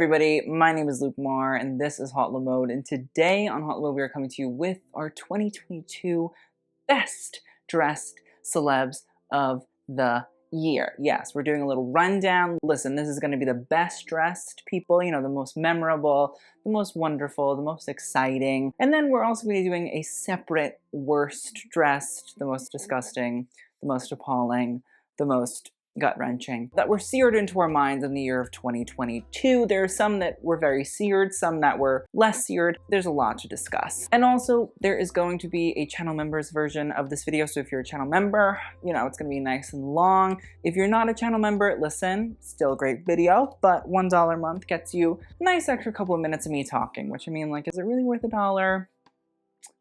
everybody, my name is Luke Marr and this is Hautelemode, and today on Hautelemode we are coming to you with our 2022 best dressed celebs of the year. Yes, we're doing a little rundown. Listen, this is going to be the best dressed people, you know, the most memorable, the most wonderful, the most exciting. And then we're also going to be doing a separate worst dressed, the most disgusting, the most appalling, the most gut-wrenching, that were seared into our minds in the year of 2022. There are some that were very seared, some that were less seared. There's a lot to discuss. And also, there is going to be a channel members version of this video, so if you're a channel member, you know, it's gonna be nice and long. If you're not a channel member, listen, still a great video, but $1 a month gets you a nice extra couple of minutes of me talking, which I mean, like, is it really worth $1?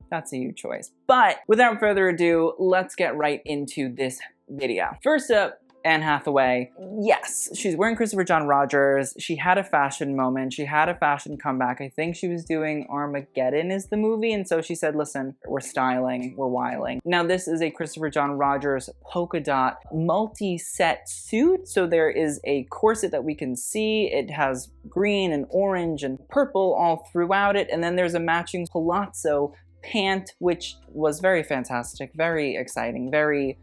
That's a you choice. But without further ado, let's get right into this video. First up, Anne Hathaway. Yes, she's wearing Christopher John Rogers. She had a fashion moment. She had a fashion comeback. I think she was doing Armageddon is the movie, and so she said, listen, we're styling, we're wiling. Now this is a Christopher John Rogers polka dot multi-set suit. So there is a corset that we can see. It has green and orange and purple all throughout it, and then there's a matching palazzo pant, which was very fantastic, very exciting, very...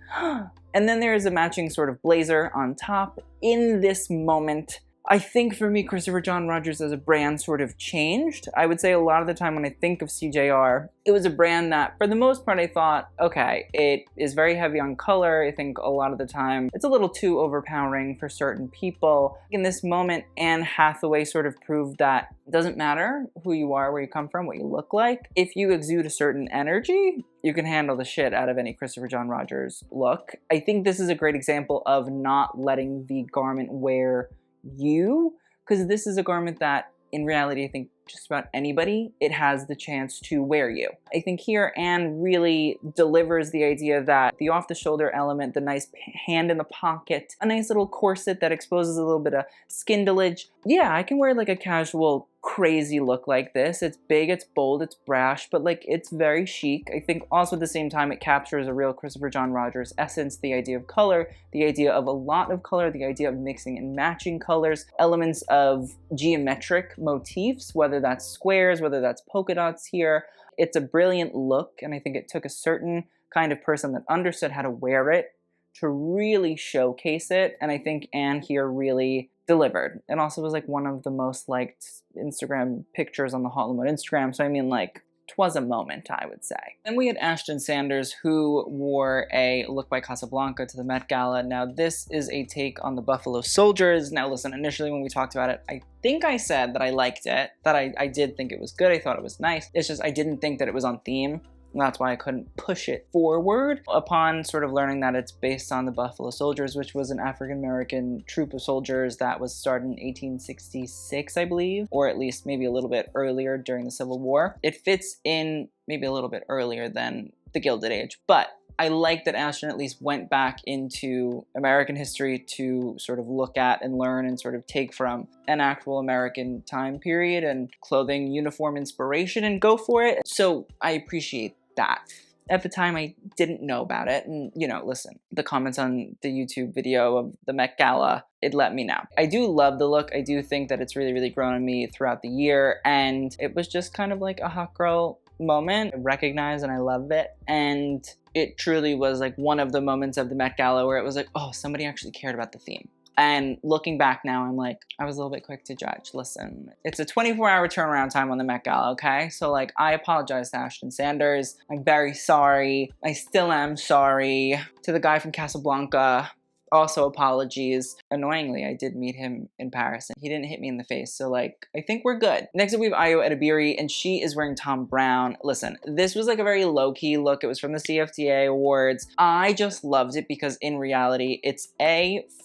And then there is a matching sort of blazer on top. In this moment, I think for me, Christopher John Rogers as a brand sort of changed. I would say a lot of the time when I think of CJR, it was a brand that, for the most part, I thought, okay, it is very heavy on color. I think a lot of the time it's a little too overpowering for certain people. In this moment, Anne Hathaway sort of proved that it doesn't matter who you are, where you come from, what you look like. If you exude a certain energy, you can handle the shit out of any Christopher John Rogers look. I think this is a great example of not letting the garment wear you, because this is a garment that in reality I think just about anybody, it has the chance to wear you. I think here Anne really delivers the idea that the off-the-shoulder element, the nice hand in the pocket, a nice little corset that exposes a little bit of skindalage. Yeah, I can wear like a casual crazy look like this. It's big, it's bold, it's brash, but like it's very chic. I think also at the same time it captures a real Christopher John Rogers essence, the idea of color, the idea of a lot of color, the idea of mixing and matching colors, elements of geometric motifs, whether that's squares, whether that's polka dots here. It's a brilliant look, and I think it took a certain kind of person that understood how to wear it to really showcase it, and I think Anne here really delivered. It also was like one of the most liked Instagram pictures on the Hautelemode Instagram, so I mean, like, 'twas a moment, I would say. Then we had Ashton Sanders, who wore a look by Casablanca to the Met Gala. Now this is a take on the Buffalo Soldiers. Now listen, initially when we talked about it, I think I said that I liked it, that I did think it was good, I thought it was nice. It's just I didn't think that it was on theme. And that's why I couldn't push it forward. Upon sort of learning that it's based on the Buffalo Soldiers, which was an African-American troop of soldiers that was started in 1866, I believe, or at least maybe a little bit earlier during the Civil War. It fits in maybe a little bit earlier than the Gilded Age, but I like that Ashton at least went back into American history to sort of look at and learn and sort of take from an actual American time period and clothing uniform inspiration and go for it. So I appreciate that. At the time, I didn't know about it. And, you know, listen, the comments on the YouTube video of the Met Gala, it let me know. I do love the look. I do think that it's really, really grown on me throughout the year. And it was just kind of like a hot girl moment. I recognize and I love it. And it truly was like one of the moments of the Met Gala where it was like, oh, somebody actually cared about the theme. And looking back now, I'm like, I was a little bit quick to judge. Listen, it's a 24-hour turnaround time on the Met Gala, okay? So like, I apologize to Ashton Sanders. I'm very sorry. I still am sorry. To the guy from Casablanca, also apologies. Annoyingly, I did meet him in Paris and he didn't hit me in the face. So like, I think we're good. Next up, we have Edibiri, and she is wearing Thom Browne. Listen, this was like a very low-key look. It was from the CFDA Awards. I just loved it because in reality, it's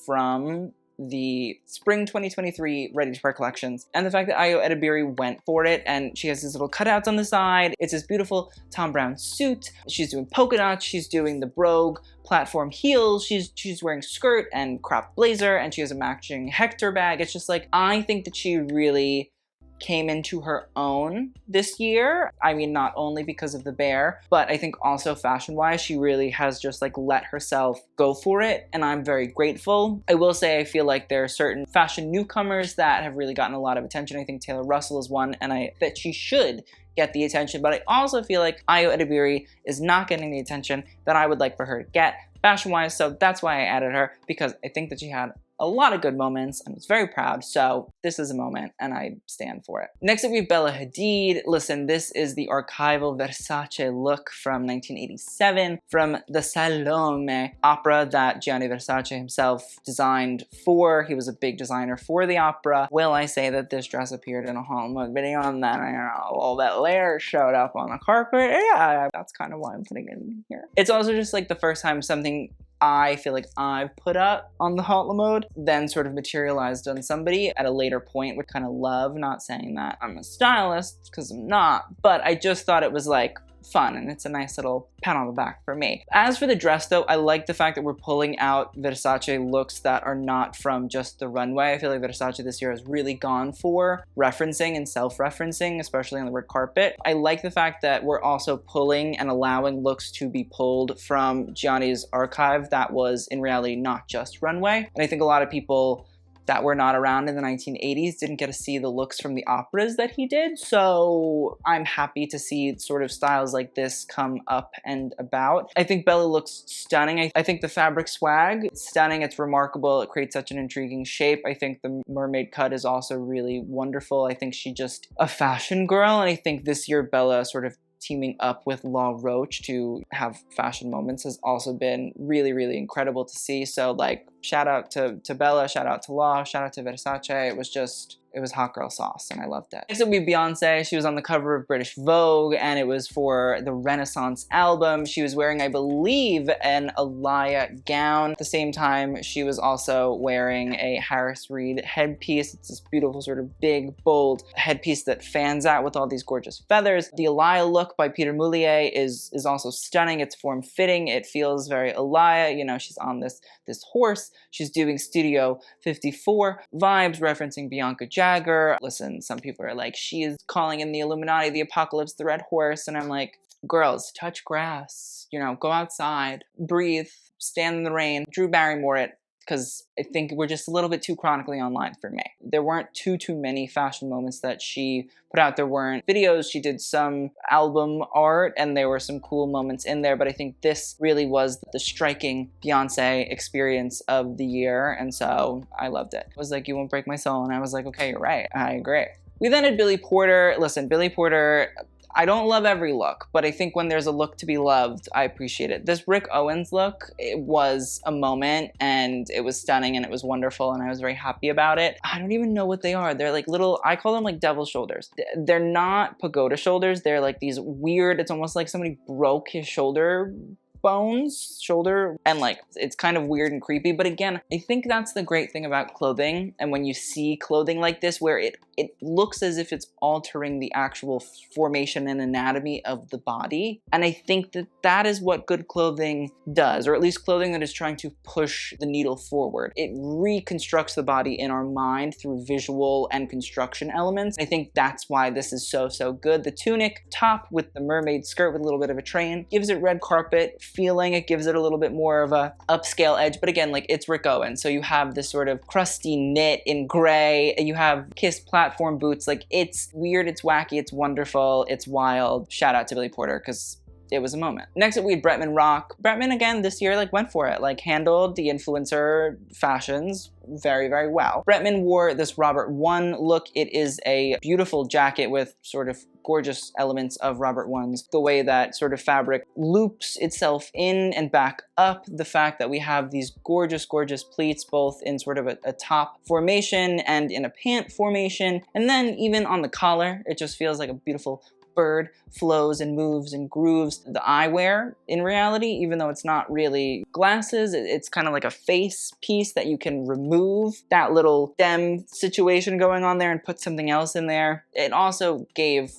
from the spring 2023 Ready to Wear collections, and the fact that Edibiri went for it, and she has these little cutouts on the side. It's this beautiful Thom Browne suit. She's doing polka dots. She's doing the brogue platform heels. She's wearing skirt and cropped blazer, and she has a matching Hector bag. It's just like, I think that she really came into her own this year. I mean, not only because of the bear, but I think also fashion-wise, she really has just like let herself go for it, and I'm very grateful. I will say I feel like there are certain fashion newcomers that have really gotten a lot of attention. I think Taylor Russell is one, and that she should get the attention, but I also feel like Ayo Edibiri is not getting the attention that I would like for her to get fashion-wise, so that's why I added her, because I think that she had a lot of good moments and was very proud, so this is a moment and I stand for it. Next up we have Bella Hadid. Listen, this is the archival Versace look from 1987 from the Salome opera that Gianni Versace himself designed for. He was a big designer for the opera. Will I say that this dress appeared in a Hautelemode video and then all that layer showed up on the carpet? Yeah, that's kind of why I'm putting it in here. It's also just like the first time something I feel like I've put up on the Hautelemode then sort of materialized on somebody at a later point, which kind of love. Not saying that I'm a stylist, because I'm not, but I just thought it was like fun and it's a nice little pat on the back for me. As for the dress though, I like the fact that we're pulling out Versace looks that are not from just the runway. I feel like Versace this year has really gone for referencing and self-referencing, especially on the red carpet. I like the fact that we're also pulling and allowing looks to be pulled from Gianni's archive that was in reality not just runway. And I think a lot of people that were not around in the 1980s didn't get to see the looks from the operas that he did. So I'm happy to see sort of styles like this come up and about. I think Bella looks stunning. I think the fabric swag, it's stunning, it's remarkable. It creates such an intriguing shape. I think the mermaid cut is also really wonderful. I think she's just a fashion girl. And I think this year Bella sort of teaming up with La Roche to have fashion moments has also been really, really incredible to see. So like, shout out to Bella, shout out to La, shout out to Versace. It was hot girl sauce and I loved it. Next up we have Beyonce. She was on the cover of British Vogue and it was for the Renaissance album. She was wearing, I believe, an Alaïa gown. At the same time, she was also wearing a Harris Reed headpiece. It's this beautiful sort of big, bold headpiece that fans out with all these gorgeous feathers. The Alaïa look by Peter Moulier is also stunning. It's form-fitting. It feels very Alaïa. You know, she's on this horse. She's doing Studio 54 vibes, referencing Bianca Jagger. Listen, some people are like, she is calling in the Illuminati, the apocalypse, the red horse. And I'm like, girls, touch grass, you know, go outside, breathe, stand in the rain. Drew Barrymore it, because I think we're just a little bit too chronically online for me. There weren't too many fashion moments that she put out. There weren't videos. She did some album art and there were some cool moments in there, but I think this really was the striking Beyonce experience of the year, and so I loved it. It was like, you won't break my soul, and I was like, okay, you're right, I agree. We then had Billy Porter. Listen, Billy Porter, I don't love every look, but I think when there's a look to be loved, I appreciate it. This Rick Owens look, it was a moment and it was stunning and it was wonderful and I was very happy about it. I don't even know what they are. They're like little, I call them like devil shoulders. They're not pagoda shoulders. They're like these weird, it's almost like somebody broke his shoulder and like it's kind of weird and creepy. But again, I think that's the great thing about clothing, and when you see clothing like this where it looks as if it's altering the actual formation and anatomy of the body, and I think that is what good clothing does, or at least clothing that is trying to push the needle forward. It reconstructs the body in our mind through visual and construction elements. I think that's why this is so good. The tunic top with the mermaid skirt with a little bit of a train gives it red carpet feeling. It gives it a little bit more of a upscale edge, but again, like, it's Rick Owens, so you have this sort of crusty knit in gray, and you have Kiss platform boots. Like, it's weird, it's wacky, it's wonderful, it's wild. Shout out to Billy Porter, because it was a moment. Next up, we had Bretman Rock. Bretman, again, this year, like, went for it. Like, handled the influencer fashions very well. Bretman wore this Robert I look. It is a beautiful jacket with sort of gorgeous elements of Robert I's. The way that sort of fabric loops itself in and back up. The fact that we have these gorgeous pleats, both in sort of a top formation and in a pant formation. And then even on the collar, it just feels like a beautiful bird, flows and moves and grooves. The eyewear, in reality, even though it's not really glasses, it's kind of like a face piece that you can remove that little stem situation going on there and put something else in there. It also gave,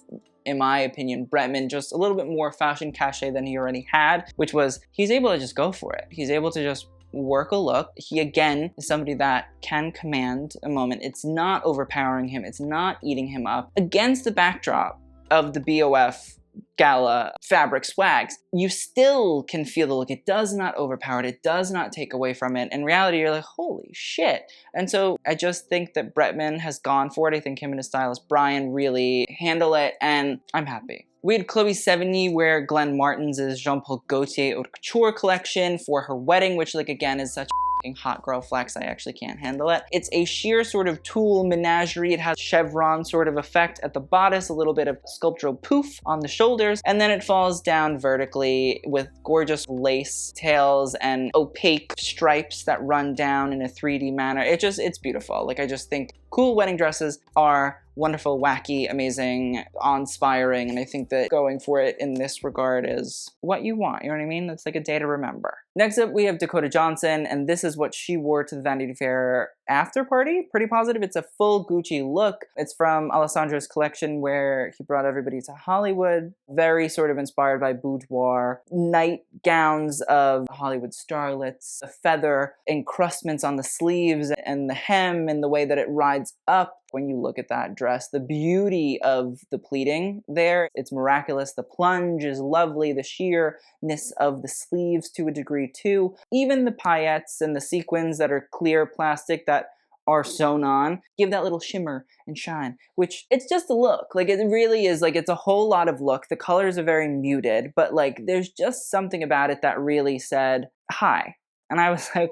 in my opinion, Bretman just a little bit more fashion cachet than he already had, which was he's able to just go for it. He's able to just work a look. He, again, is somebody that can command a moment. It's not overpowering him. It's not eating him up. Against the backdrop of the BOF gala fabric swags, you still can feel the look. It does not overpower it. It does not take away from it. In reality, you're like, holy shit. And so I just think that Bretman has gone for it. I think him and his stylist Brian really handle it, and I'm happy. We had Chloe Sevigny wear Glenn Martens' Jean-Paul Gaultier Haute Couture collection for her wedding, which, like, again, is such a hot girl flex. I actually can't handle it. It's a sheer sort of tulle menagerie. It has chevron sort of effect at the bodice, a little bit of sculptural poof on the shoulders, and then it falls down vertically with gorgeous lace tails and opaque stripes that run down in a 3D manner. It's beautiful. Like, I just think cool wedding dresses are wonderful, wacky, amazing, awe-inspiring, and I think that going for it in this regard is what you want, you know what I mean? It's like a day to remember. Next up, we have Dakota Johnson, and this is what she wore to the Vanity Fair after party. Pretty positive. It's a full Gucci look. It's from Alessandro's collection where he brought everybody to Hollywood. Very sort of inspired by boudoir nightgowns of Hollywood starlets, a feather encrustments on the sleeves and the hem and the way that it rides up. When you look at that dress, the beauty of the pleating there, it's miraculous. The plunge is lovely. The sheerness of the sleeves to a degree too. Even the paillettes and the sequins that are clear plastic that are sewn on give that little shimmer and shine, which it's just a look. Like, it really is, like, it's a whole lot of look. The colors are very muted, but like there's just something about it that really said hi. And I was like,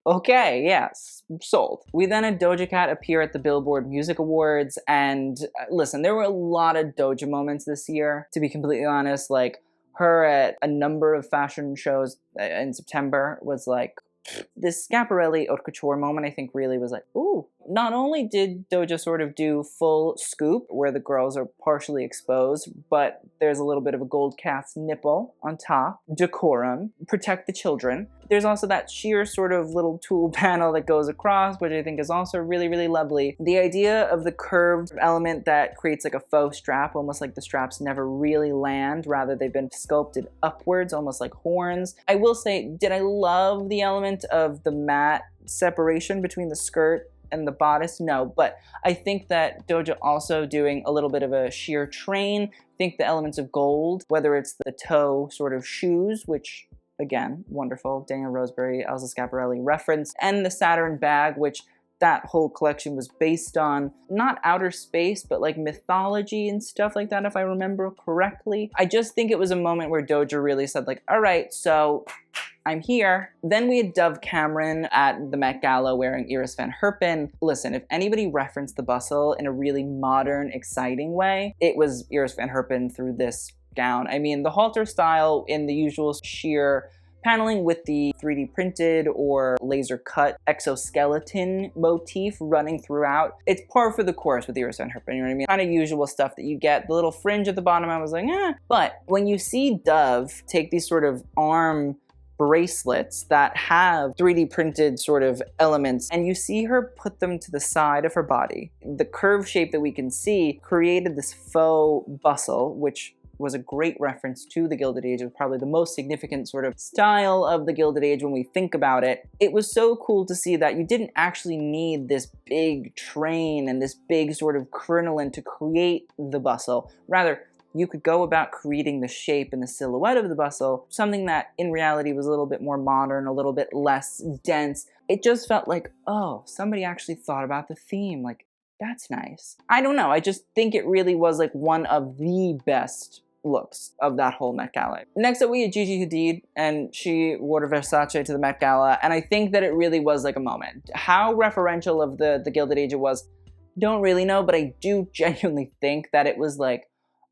okay, yes, sold. We then had Doja Cat appear at the Billboard Music Awards, and listen, there were a lot of Doja moments this year, to be completely honest. Like, her at a number of fashion shows in September was like, this Schiaparelli haute couture moment, I think, really was like, ooh. Not only did Doja sort of do full scoop, where the girls are partially exposed, but there's a little bit of a gold cast nipple on top, decorum, protect the children. There's also that sheer sort of little tulle panel that goes across, which I think is also really, really lovely. The idea of the curved element that creates like a faux strap, almost like the straps never really land, rather they've been sculpted upwards, almost like horns. I will say, did I love the element of the matte separation between the skirt and the bodice? No, but I think that Doja also doing a little bit of a sheer train. I think the elements of gold, whether it's the toe sort of shoes, which again, wonderful, Daniel Roseberry, Elsa Schiaparelli reference, and the Saturn bag, which that whole collection was based on not outer space, but like mythology and stuff like that, if I remember correctly. I just think it was a moment where Doja really said like, all right, so I'm here. Then we had Dove Cameron at the Met Gala wearing Iris Van Herpen. Listen, if anybody referenced the bustle in a really modern, exciting way, it was Iris Van Herpen through this gown. I mean, the halter style in the usual sheer paneling with the 3D printed or laser cut exoskeleton motif running throughout. It's par for the course with Iris Van Herpen, you know what I mean? Kind of usual stuff that you get. The little fringe at the bottom, I was like, eh. But when you see Dove take these sort of arm bracelets that have 3D printed sort of elements, and you see her put them to the side of her body, the curve shape that we can see created this faux bustle, which was a great reference to the Gilded Age. It was probably the most significant sort of style of the Gilded Age when we think about it. It was so cool to see that you didn't actually need this big train and this big sort of crinoline to create the bustle. Rather, you could go about creating the shape and the silhouette of the bustle, something that in reality was a little bit more modern, a little bit less dense. It just felt like, oh, somebody actually thought about the theme. Like, that's nice. I don't know. I just think it really was like one of the best looks of that whole Met Gala. Next up, we had Gigi Hadid, and she wore Versace to the Met Gala, and I think that it really was like a moment. How referential of the Gilded Age it was, don't really know, but I do genuinely think that it was like,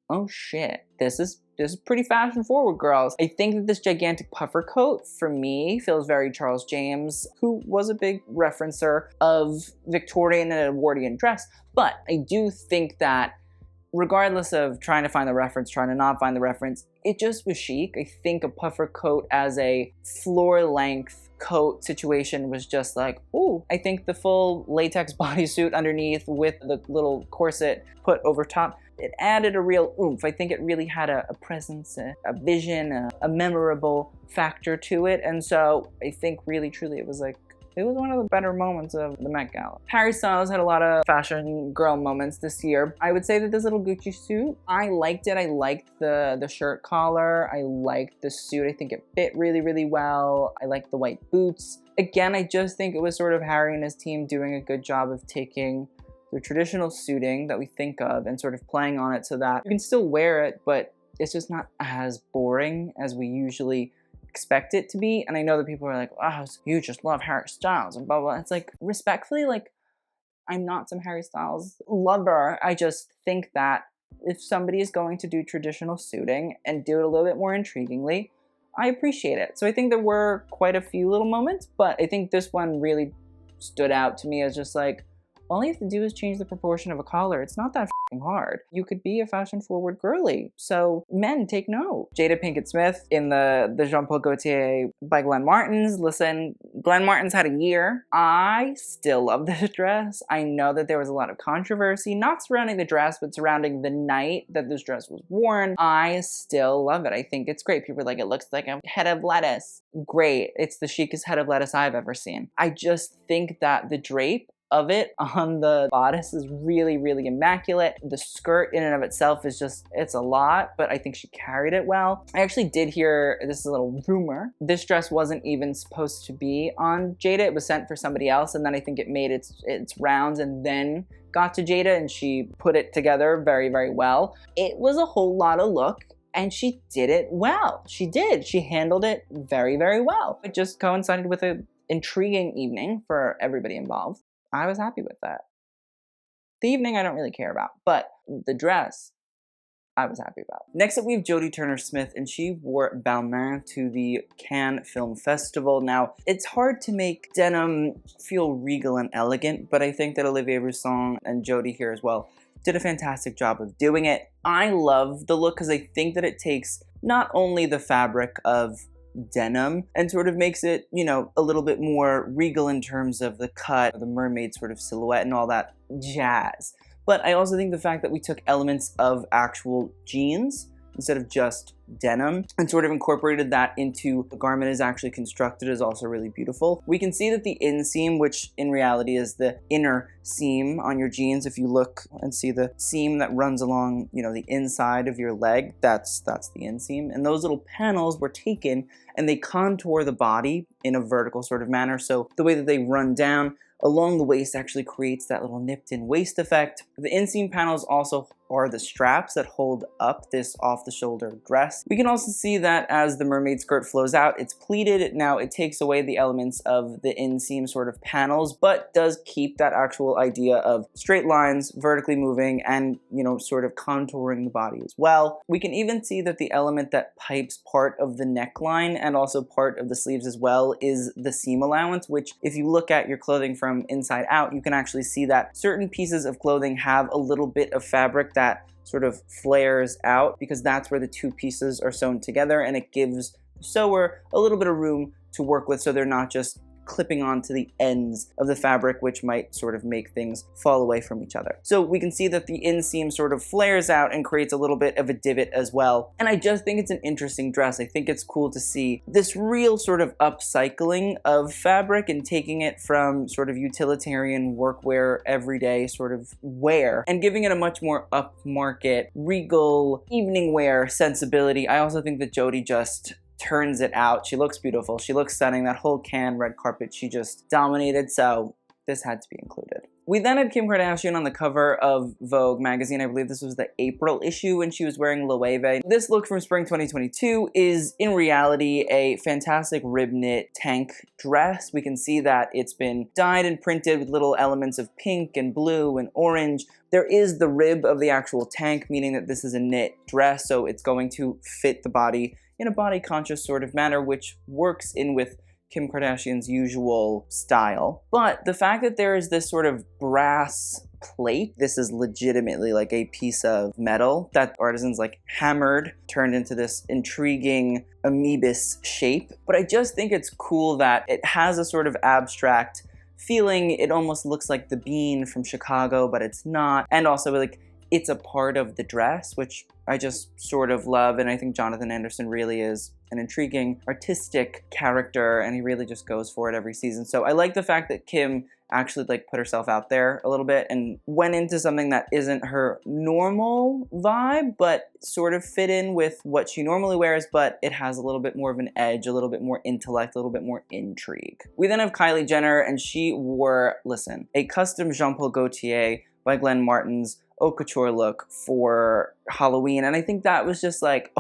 oh shit, this is pretty fashion forward, girls. I think that this gigantic puffer coat, for me, feels very Charles James, who was a big referencer of Victorian and Edwardian dress. But I do think that regardless of trying to find the reference, trying to not find the reference, it just was chic. I think a puffer coat as a floor-length coat situation was just like, ooh. I think the full latex bodysuit underneath with the little corset put over top it added a real oomph. I think it really had a presence, a vision, a memorable factor to it. And so I think really, truly, it was one of the better moments of the Met Gala. Harry Styles had a lot of fashion girl moments this year. I would say that this little Gucci suit, I liked it. I liked the shirt collar. I liked the suit. I think it fit really, really well. I liked the white boots. Again, I just think it was sort of Harry and his team doing a good job of taking the traditional suiting that we think of and sort of playing on it so that you can still wear it, but it's just not as boring as we usually expect it to be. And I know that people are like, oh, you just love Harry Styles and blah, blah. It's like, respectfully, like, I'm not some Harry Styles lover. I just think that if somebody is going to do traditional suiting and do it a little bit more intriguingly, I appreciate it. So I think there were quite a few little moments, but I think this one really stood out to me as just like, all you have to do is change the proportion of a collar. It's not that hard. You could be a fashion-forward girly. So men, take note. Jada Pinkett-Smith in the Jean-Paul Gaultier by Glenn Martens. Listen, Glenn Martens had a year. I still love this dress. I know that there was a lot of controversy, not surrounding the dress, but surrounding the night that this dress was worn. I still love it. I think it's great. People are like, it looks like a head of lettuce. Great. It's the chicest head of lettuce I've ever seen. I just think that the drape of it on the bodice is really, really immaculate. The skirt in and of itself is just, it's a lot, but I think she carried it well. I actually did hear, this is a little rumor, this dress wasn't even supposed to be on Jada. It was sent for somebody else, and then I think it made its rounds and then got to Jada, and she put it together very, very well. It was a whole lot of look, and she did it well. She did. She handled it very, very well. It just coincided with an intriguing evening for everybody involved. I was happy with that. The evening I don't really care about, but the dress I was happy about. Next up we have Jodie Turner-Smith, and she wore Balmain to the Cannes Film Festival. Now, it's hard to make denim feel regal and elegant, but I think that Olivier Rousson and Jodie here as well did a fantastic job of doing it. I love the look because I think that it takes not only the fabric of denim and sort of makes it, you know, a little bit more regal in terms of the cut, the mermaid sort of silhouette and all that jazz. But I also think the fact that we took elements of actual jeans instead of just denim and sort of incorporated that into the garment is actually constructed is also really beautiful. We can see that the inseam, which in reality is the inner seam on your jeans, if you look and see the seam that runs along, you know, the inside of your leg, that's the inseam. And those little panels were taken and they contour the body in a vertical sort of manner. So the way that they run down along the waist actually creates that little nipped in waist effect. The inseam panels also are the straps that hold up this off-the-shoulder dress. We can also see that as the mermaid skirt flows out, it's pleated. Now it takes away the elements of the inseam sort of panels, but does keep that actual idea of straight lines, vertically moving, and, you know, sort of contouring the body as well. We can even see that the element that pipes part of the neckline and also part of the sleeves as well is the seam allowance, which if you look at your clothing from inside out, you can actually see that certain pieces of clothing have a little bit of fabric that sort of flares out because that's where the two pieces are sewn together, and it gives the sewer a little bit of room to work with so they're not just clipping onto the ends of the fabric, which might sort of make things fall away from each other. So we can see that the inseam sort of flares out and creates a little bit of a divot as well. And I just think it's an interesting dress. I think it's cool to see this real sort of upcycling of fabric and taking it from sort of utilitarian workwear, everyday sort of wear, and giving it a much more upmarket, regal, evening wear sensibility. I also think that Jodie just turns it out. She looks beautiful. She looks stunning. That whole Cannes red carpet, she just dominated. So this had to be included. We then had Kim Kardashian on the cover of Vogue magazine. I believe this was the April issue when she was wearing Loewe. This look from spring 2022 is in reality a fantastic rib knit tank dress. We can see that it's been dyed and printed with little elements of pink and blue and orange. There is the rib of the actual tank, meaning that this is a knit dress, so it's going to fit the body in a body-conscious sort of manner, which works in with Kim Kardashian's usual style. But the fact that there is this sort of brass plate, this is legitimately like a piece of metal that artisans like hammered, turned into this intriguing amoebus shape. But I just think it's cool that it has a sort of abstract feeling. It almost looks like the bean from Chicago, but it's not. And also like it's a part of the dress, which I just sort of love. And I think Jonathan Anderson really is an intriguing artistic character, and he really just goes for it every season. So I like the fact that Kim actually like put herself out there a little bit and went into something that isn't her normal vibe, but sort of fit in with what she normally wears, but it has a little bit more of an edge, a little bit more intellect, a little bit more intrigue. We then have Kylie Jenner, and she wore, listen, a custom Jean Paul Gaultier by Glenn Martens haute couture look for Halloween, and I think that was just like,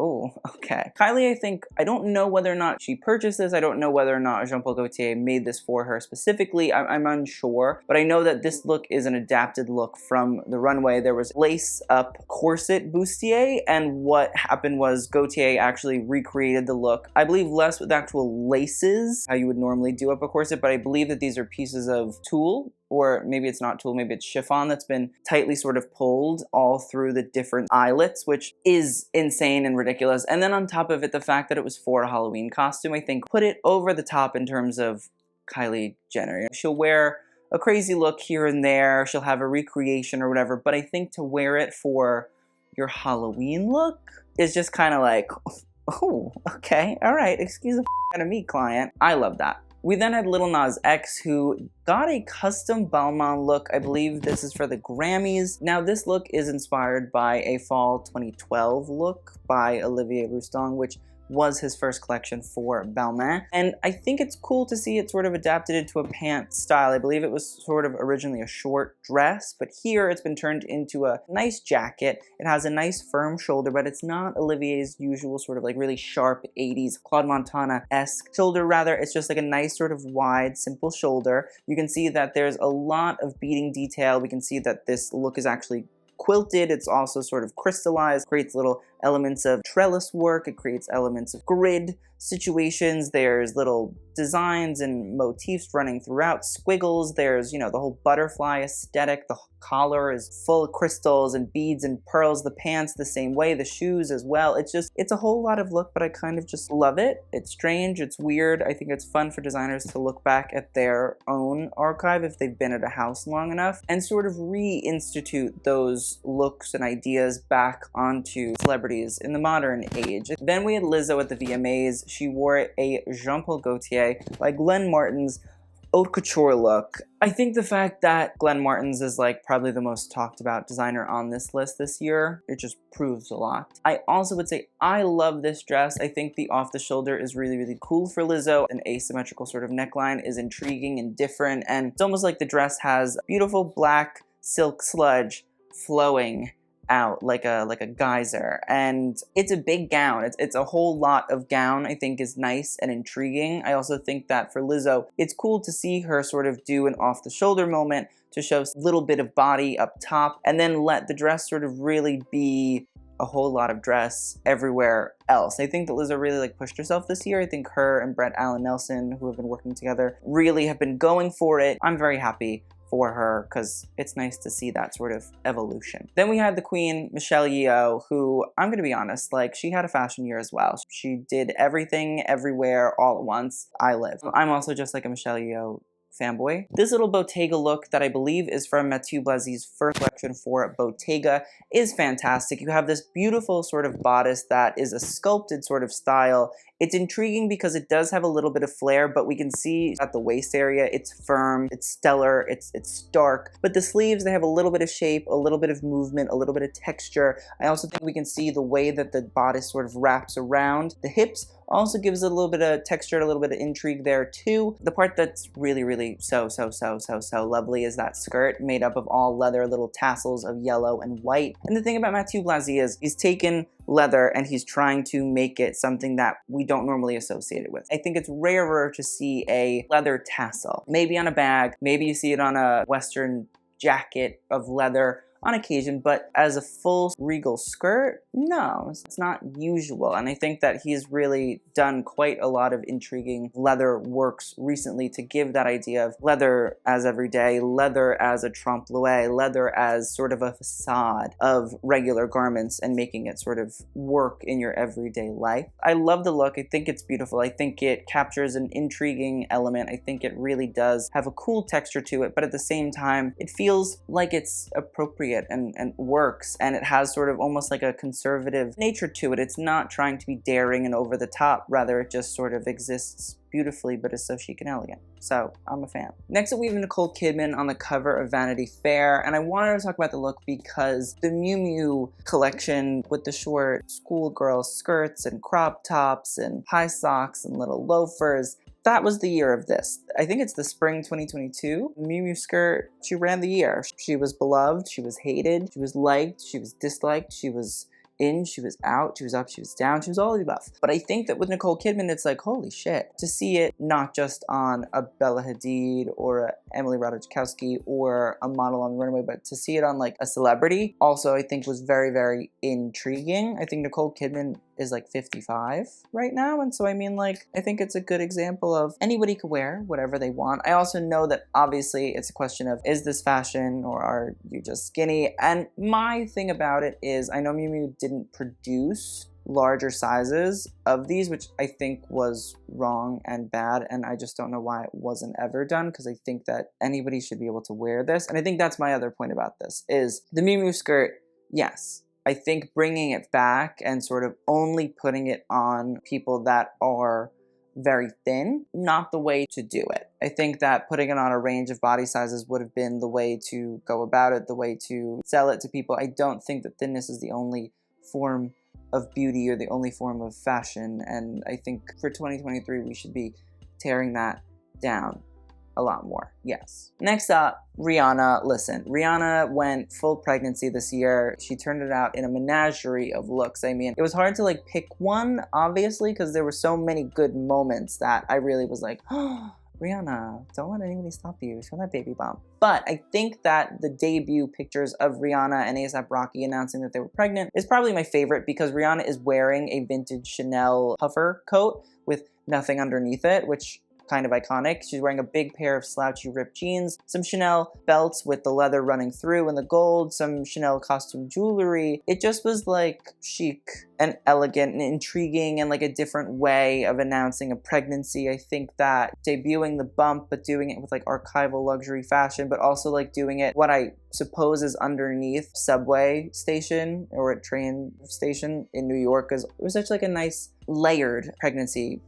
oh, okay. Kylie, I don't know whether or not she purchased this. I don't know whether or not Jean Paul Gaultier made this for her specifically. I'm unsure, but I know that this look is an adapted look from the runway. There was lace-up corset bustier, and what happened was Gaultier actually recreated the look. I believe less with actual laces, how you would normally do up a corset, but I believe that these are pieces of tulle, or maybe it's not tulle, maybe it's chiffon that's been tightly sort of pulled all through the different eyelets, which is insane and ridiculous. And then on top of it, the fact that it was for a Halloween costume, I think put it over the top in terms of Kylie Jenner. She'll wear a crazy look here and there, she'll have a recreation or whatever, but I think to wear it for your Halloween look is just kind of like, oh, okay, all right, excuse the out of me, client. I love that. We then had Lil Nas X, who got a custom Balmain look. I believe this is for the Grammys. Now, this look is inspired by a fall 2012 look by Olivier Rousteing, which was his first collection for Balmain. And I think it's cool to see it sort of adapted into a pant style. I believe it was sort of originally a short dress, but here it's been turned into a nice jacket. It has a nice firm shoulder, but it's not Olivier's usual sort of like really sharp 80s Claude Montana-esque shoulder. Rather, it's just like a nice sort of wide, simple shoulder. You can see that there's a lot of beading detail. We can see that this look is actually quilted. It's also sort of crystallized, creates little elements of trellis work. It creates elements of grid situations. There's little designs and motifs running throughout, squiggles. There's, you know, the whole butterfly aesthetic. The collar is full of crystals and beads and pearls. The pants the same way, the shoes as well. It's a whole lot of look, but I kind of just love it. It's strange, it's weird. I think it's fun for designers to look back at their own archive if they've been at a house long enough and sort of reinstitute those looks and ideas back onto celebrities in the modern age. Then we had Lizzo at the VMAs. She wore a Jean Paul Gaultier by Glenn Martens haute couture look. I think the fact that Glenn Martens is like probably the most talked about designer on this list this year, it just proves a lot. I also would say I love this dress. I think the off the shoulder is really, really cool for Lizzo. An asymmetrical sort of neckline is intriguing and different, and it's almost like the dress has beautiful black silk sludge flowing out like a geyser, and it's a big gown. It's a whole lot of gown. I think is nice and intriguing. I also think that for Lizzo, it's cool to see her sort of do an off the shoulder moment to show a little bit of body up top and then let the dress sort of really be a whole lot of dress everywhere else. I think that Lizzo really like pushed herself this year. I think her and Brett Allen Nelson, who have been working together, really have been going for it. I'm very happy for her because it's nice to see that sort of evolution. Then we had the queen, Michelle Yeoh, who, I'm gonna be honest, like she had a fashion year as well. She did everything, everywhere, all at once. I'm also just like a Michelle Yeoh fanboy. This little Bottega look that I believe is from Mathieu Blasy's first collection for Bottega is fantastic. You have this beautiful sort of bodice that is a sculpted sort of style. It's intriguing because it does have a little bit of flair, but we can see at the waist area, it's firm, it's stellar, it's stark. But the sleeves, they have a little bit of shape, a little bit of movement, a little bit of texture. I also think we can see the way that the bodice sort of wraps around the hips also gives it a little bit of texture, a little bit of intrigue there too. The part that's really, really so lovely is that skirt made up of all leather, little tassels of yellow and white. And the thing about Mathieu Blasy is he's taken leather and he's trying to make it something that we don't normally associate it with. I think it's rarer to see a leather tassel. Maybe on a bag, maybe you see it on a Western jacket of leather on occasion, but as a full regal skirt, no, it's not usual. And I think that he's really done quite a lot of intriguing leather works recently to give that idea of leather as everyday, leather as a trompe l'oeil, leather as sort of a facade of regular garments and making it sort of work in your everyday life. I love the look. I think it's beautiful. I think it captures an intriguing element. I think it really does have a cool texture to it, but at the same time, it feels like it's appropriate appropriate and works, and it has sort of almost like a conservative nature to it. It's not trying to be daring and over the top, rather it just sort of exists beautifully but is so chic and elegant. So I'm a fan. Next up we have Nicole Kidman on the cover of Vanity Fair, and I wanted to talk about the look because the Miu Miu collection with the short schoolgirl skirts and crop tops and high socks and little loafers, that was the year of this. I think it's the spring 2022. Miu Miu skirt, she ran the year. She was beloved, she was hated, she was liked, she was disliked, she was in, she was out, she was up, she was down, she was all of the above. But I think that with Nicole Kidman, it's like, holy shit. To see it not just on a Bella Hadid or a Emily Ratajkowski or a model on the runway, but to see it on like a celebrity also I think was very, very intriguing. I think Nicole Kidman is like 55 right now, and so I mean, like, I think it's a good example of anybody could wear whatever they want. I also know that obviously it's a question of, is this fashion or are you just skinny? And my thing about it is, I know Miu Miu didn't produce larger sizes of these, which I think was wrong and bad, and I just don't know why it wasn't ever done, because I think that anybody should be able to wear this. And I think that's my other point about this, is the Miu Miu skirt, yes, I think bringing it back and sort of only putting it on people that are very thin, not the way to do it. I think that putting it on a range of body sizes would have been the way to go about it, the way to sell it to people. I don't think that thinness is the only form of beauty or the only form of fashion, and I think for 2023 we should be tearing that down a lot more. Yes. Next up, Rihanna. Listen, Rihanna went full pregnancy this year. She turned it out in a menagerie of looks. I mean, it was hard to like pick one, obviously, because there were so many good moments that I really was like, oh, Rihanna, don't let anybody stop you. Show that baby bump. But I think that the debut pictures of Rihanna and A$AP Rocky announcing that they were pregnant is probably my favorite, because Rihanna is wearing a vintage Chanel puffer coat with nothing underneath it, which kind of iconic. She's wearing a big pair of slouchy ripped jeans, some Chanel belts with the leather running through and the gold, some Chanel costume jewelry. It just was like chic and elegant and intriguing and like a different way of announcing a pregnancy. I think that debuting the bump but doing it with like archival luxury fashion, but also like doing it what I suppose is underneath subway station or a train station in New York, is it was such like a nice layered pregnancy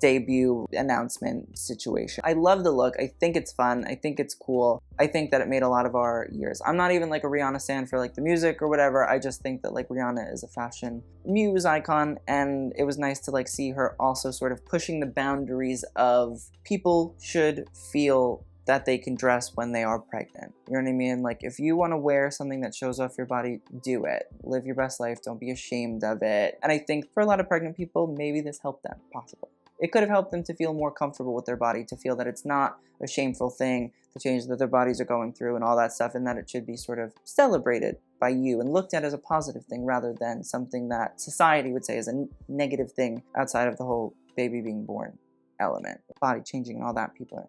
debut announcement situation. I love the look. I think it's fun. I think it's cool. I think that it made a lot of our years. I'm not even like a Rihanna stan for like the music or whatever. I just think that like Rihanna is a fashion muse icon, and it was nice to like see her also sort of pushing the boundaries of people should feel that they can dress when they are pregnant. You know what I mean? Like, if you want to wear something that shows off your body, do it. Live your best life. Don't be ashamed of it. And I think for a lot of pregnant people, maybe this helped them, possibly. It could have helped them to feel more comfortable with their body, to feel that it's not a shameful thing, the change that their bodies are going through and all that stuff, and that it should be sort of celebrated by you and looked at as a positive thing rather than something that society would say is a negative thing outside of the whole baby being born element. Body changing and all that, people are,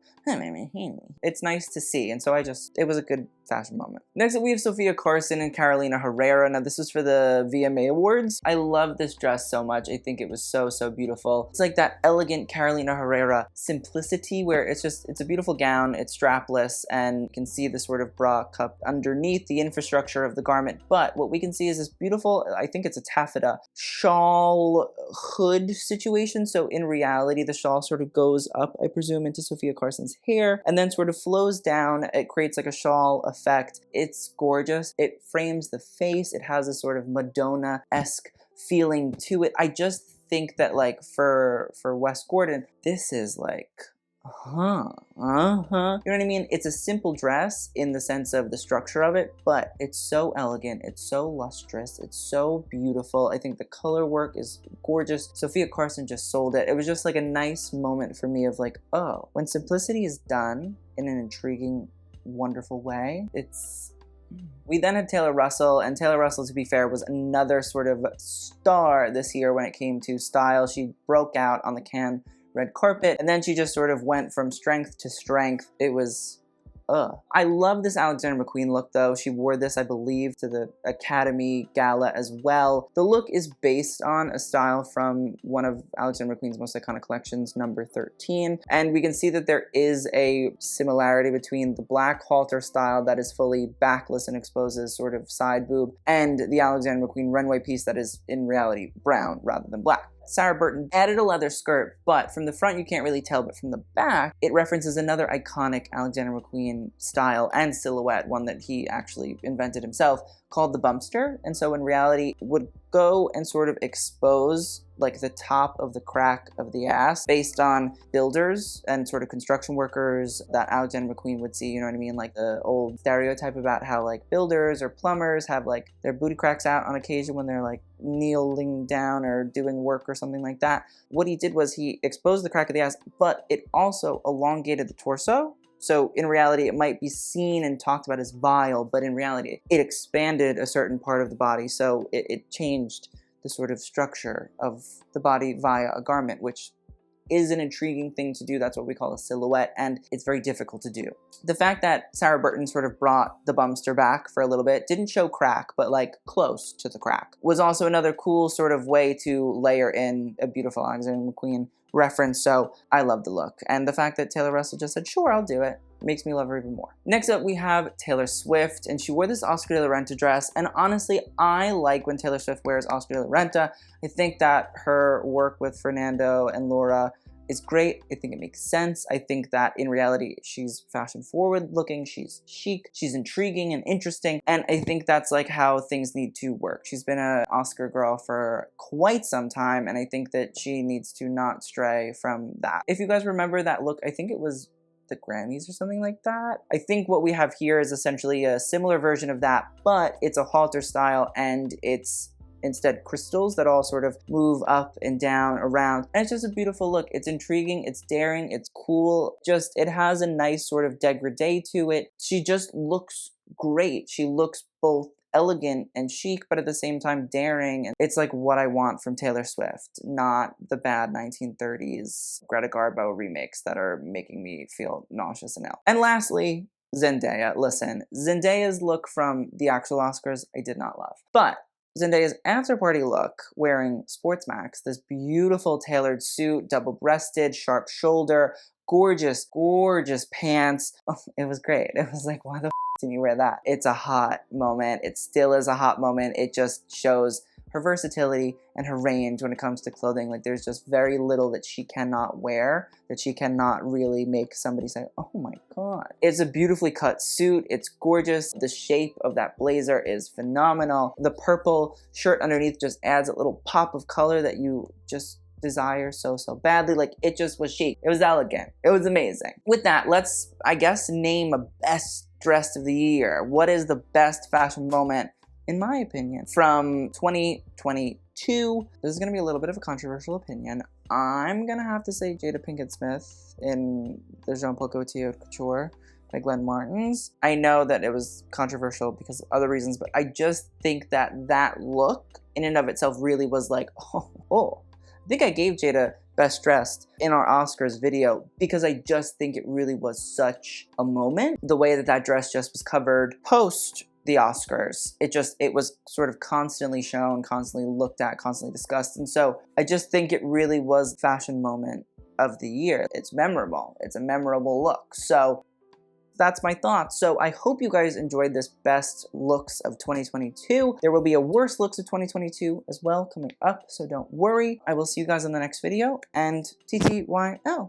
it's nice to see, and so it was a good fashion moment. Next up we have Sofia Carson and Carolina Herrera. Now this was for the VMA Awards. I love this dress so much. I think it was so, so beautiful. It's like that elegant Carolina Herrera simplicity where it's a beautiful gown, it's strapless, and you can see the sort of bra cup underneath the infrastructure of the garment. But what we can see is this beautiful, I think it's a taffeta shawl hood situation. So in reality, the shawl sort of goes up, I presume, into Sofia Carson's hair and then sort of flows down. It creates like a shawl effect. It's gorgeous. It frames the face. It has a sort of Madonna-esque feeling to it. I just think that like for Wes Gordon, this is like, you know what I mean? It's a simple dress in the sense of the structure of it, but it's so elegant, it's so lustrous, it's so beautiful. I think the color work is gorgeous. Sofia Carson just sold it. It was just like a nice moment for me of like, oh, when simplicity is done in an intriguing, wonderful way, it's... We then had Taylor Russell, and Taylor Russell, to be fair, was another sort of star this year when it came to style. She broke out on the Cannes red carpet, and then she just sort of went from strength to strength. It was ugh. I love this Alexander McQueen look though. She wore this, I believe, to the Academy Gala as well. The look is based on a style from one of Alexander McQueen's most iconic collections, number 13. And we can see that there is a similarity between the black halter style that is fully backless and exposes sort of side boob, and the Alexander McQueen runway piece that is in reality brown rather than black. Sarah Burton added a leather skirt, but from the front you can't really tell, but from the back it references another iconic Alexander McQueen style and silhouette, one that he actually invented himself, called the bumpster. And so in reality it would go and sort of expose like the top of the crack of the ass based on builders and sort of construction workers that Alexander McQueen would see, you know what I mean? Like the old stereotype about how like builders or plumbers have like their booty cracks out on occasion when they're like kneeling down or doing work or something like that. What he did was he exposed the crack of the ass, but it also elongated the torso. So in reality, it might be seen and talked about as vile, but in reality, it expanded a certain part of the body. So it changed the sort of structure of the body via a garment, which is an intriguing thing to do. That's what we call a silhouette, and it's very difficult to do. The fact that Sarah Burton sort of brought the bumpster back for a little bit, didn't show crack, but like close to the crack, was also another cool sort of way to layer in a beautiful Alexander McQueen reference. So I love the look. And the fact that Taylor Russell just said, sure, I'll do it, makes me love her even more. Next up, we have Taylor Swift, and she wore this Oscar de la Renta dress. And honestly, I like when Taylor Swift wears Oscar de la Renta. I think that her work with Fernando and Laura is great. I think it makes sense. I think that in reality, she's fashion forward looking, she's chic, she's intriguing and interesting. And I think that's like how things need to work. She's been an Oscar girl for quite some time, and I think that she needs to not stray from that. If you guys remember that look, I think it was the Grammys or something like that. I think what we have here is essentially a similar version of that, but it's a halter style and it's instead crystals that all sort of move up and down around. And it's just a beautiful look. It's intriguing, it's daring, it's cool. Just, it has a nice sort of dégradé to it. She just looks great. She looks both elegant and chic, but at the same time daring. And it's like what I want from Taylor Swift, not the bad 1930s Greta Garbo remakes that are making me feel nauseous and ill. And lastly, Zendaya. Listen, Zendaya's look from the actual Oscars, I did not love. But Zendaya's after party look, wearing Sports Max, this beautiful tailored suit, double-breasted, sharp shoulder, gorgeous, gorgeous pants. Oh, it was great. It was like, why the f didn't you wear that? It's a hot moment. It still is a hot moment. It just shows her versatility and her range when it comes to clothing. Like, there's just very little that she cannot wear, that she cannot really make somebody say, oh my god. It's a beautifully cut suit. It's gorgeous. The shape of that blazer is phenomenal. The purple shirt underneath just adds a little pop of color that you just desire so badly. Like, it just was chic. It was elegant. It was amazing. With that, let's, I guess, name a best dressed of the year. What is the best fashion moment, in my opinion, from 2022? This is going to be a little bit of a controversial opinion. I'm going to have to say Jada Pinkett-Smith in the Jean Paul Gaultier Couture by Glenn Martens. I know that it was controversial because of other reasons, but I just think that that look in and of itself really was like, oh. I think I gave Jada Best Dressed in our Oscars video because I just think it really was such a moment. The way that that dress just was covered post the Oscars, it was sort of constantly shown, constantly looked at, constantly discussed. And so I just think it really was a fashion moment of the year. It's memorable. It's a memorable look. So that's my thoughts. So I hope you guys enjoyed this best looks of 2022. There will be a worst looks of 2022 as well coming up, so don't worry. I will see you guys in the next video, and TTYL.